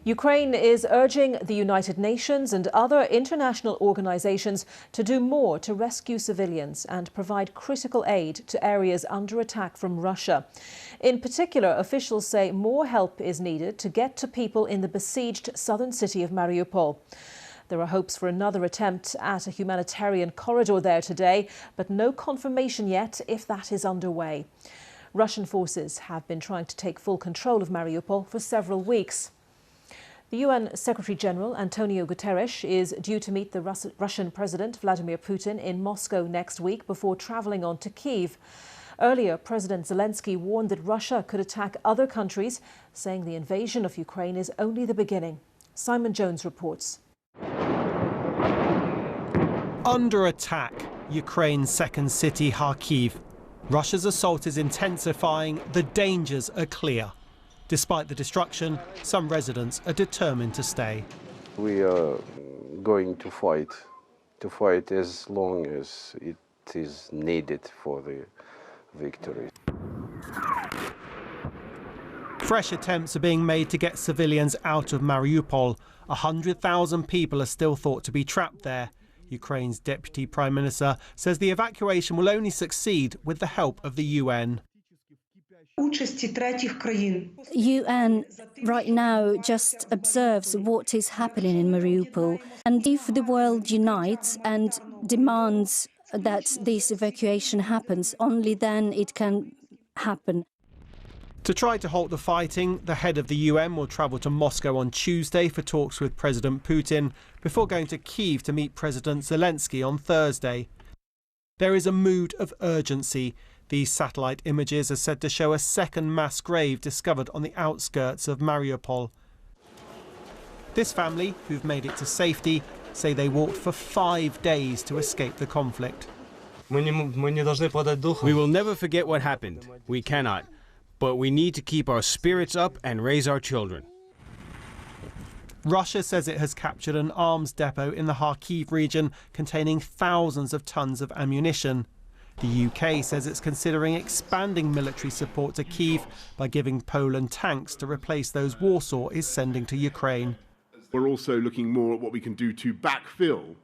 Ukraine is urging the United Nations and other international organizations to do more to rescue civilians and provide critical aid to areas under attack from Russia. In particular, officials say more help is needed to get to people in the besieged southern city of Mariupol. There are hopes for another attempt at a humanitarian corridor there today, but no confirmation yet if that is underway. Russian forces have been trying to take full control of Mariupol for several weeks. The UN Secretary-General António Guterres is due to meet the Russian President Vladimir Putin in Moscow next week before travelling on to Kyiv. Earlier, President Zelensky warned that Russia could attack other countries, saying the invasion of Ukraine is only the beginning. Simon Jones reports. Under attack, Ukraine's second city, Kharkiv. Russia's assault is intensifying, the dangers are clear. Despite the destruction, some residents are determined to stay. We are going to fight as long as it is needed for the victory. Fresh attempts are being made to get civilians out of Mariupol. 100,000 people are still thought to be trapped there. Ukraine's Deputy Prime Minister says the evacuation will only succeed with the help of the UN. UN right now just observes what is happening in Mariupol, and if the world unites and demands that this evacuation happens, only then it can happen. To try to halt the fighting, the head of the UN will travel to Moscow on Tuesday for talks with President Putin before going to Kyiv to meet President Zelensky on Thursday. There is a mood of urgency. These satellite images are said to show a second mass grave discovered on the outskirts of Mariupol. This family, who've made it to safety, say they walked for 5 days to escape the conflict. We will never forget what happened. We cannot. But we need to keep our spirits up and raise our children. Russia says it has captured an arms depot in the Kharkiv region containing thousands of tons of ammunition. The UK says it's considering expanding military support to Kyiv by giving Poland tanks to replace those Warsaw is sending to Ukraine. We're also looking more at what we can do to backfill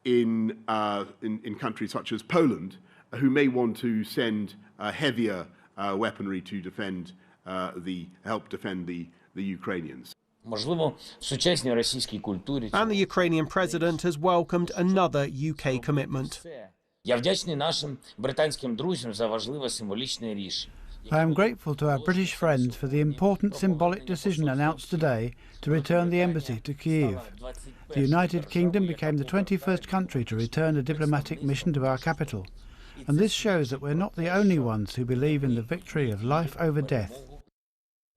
in countries such as Poland, who may want to send heavier weaponry to help defend the Ukrainians. And the Ukrainian president has welcomed another UK commitment. I am grateful to our British friends for the important symbolic decision announced today to return the embassy to Kyiv. The United Kingdom became the 21st country to return a diplomatic mission to our capital. And this shows that we're not the only ones who believe in the victory of life over death.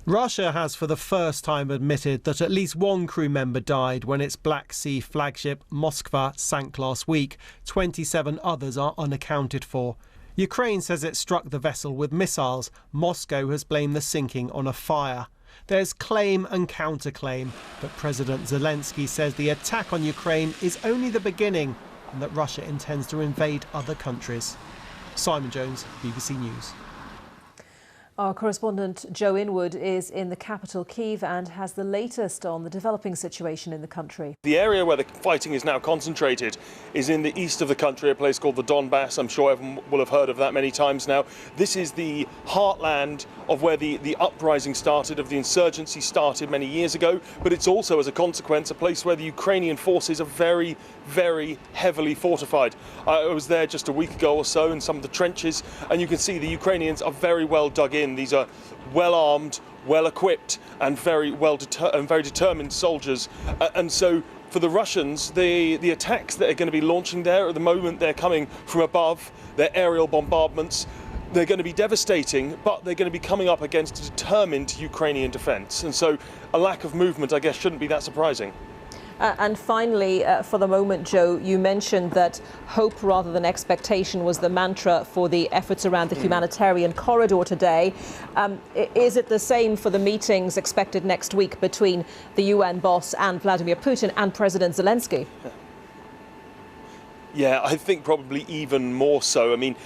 Russia has for the first time admitted that at least one crew member died when its Black Sea flagship Moskva sank last week. 27 others are unaccounted for. Ukraine says it struck the vessel with missiles. Moscow has blamed the sinking on a fire. There's claim and counterclaim, but President Zelensky says the attack on Ukraine is only the beginning and that Russia intends to invade other countries. Simon Jones, BBC News. Our correspondent Joe Inwood is in the capital Kyiv and has the latest on the developing situation in the country. The area where the fighting is now concentrated is in the east of the country, a place called the Donbass. I'm sure everyone will have heard of that many times now. This is the heartland of where the uprising started, of the insurgency started many years ago, but it's also, as a consequence, a place where the Ukrainian forces are very, very heavily fortified. I was there just a week ago or so in some of the trenches, and you can see the Ukrainians are very well dug in. These are well-armed, well-equipped and very determined soldiers. And so for the Russians, the attacks that are going to be launching there at the moment, they're coming from above, they're aerial bombardments. They're going to be devastating, but they're going to be coming up against a determined Ukrainian defence. And so a lack of movement, I guess, shouldn't be that surprising. And finally, for the moment, Joe, you mentioned that hope rather than expectation was the mantra for the efforts around the humanitarian corridor today. Is it the same for the meetings expected next week between the UN boss and Vladimir Putin and President Zelensky? Yeah, I think probably even more so. I mean,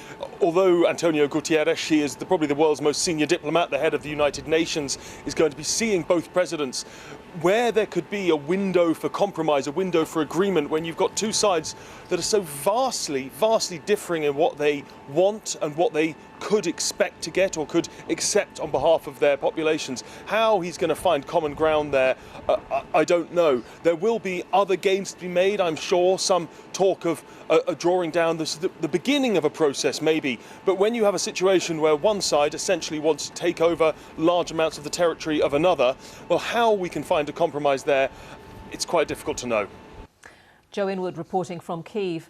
although António Guterres, he is probably the world's most senior diplomat, the head of the United Nations, is going to be seeing both presidents, where there could be a window for compromise, a window for agreement, when you've got two sides that are so vastly differing in what they want and what they could expect to get or could accept on behalf of their populations. How he's going to find common ground there, I don't know. There will be other gains to be made, I'm sure, some talk of drawing down the beginning of a process maybe, but when you have a situation where one side essentially wants to take over large amounts of the territory of another, well, how we can find a compromise there, it's quite difficult to know. Joe Inwood reporting from Kyiv.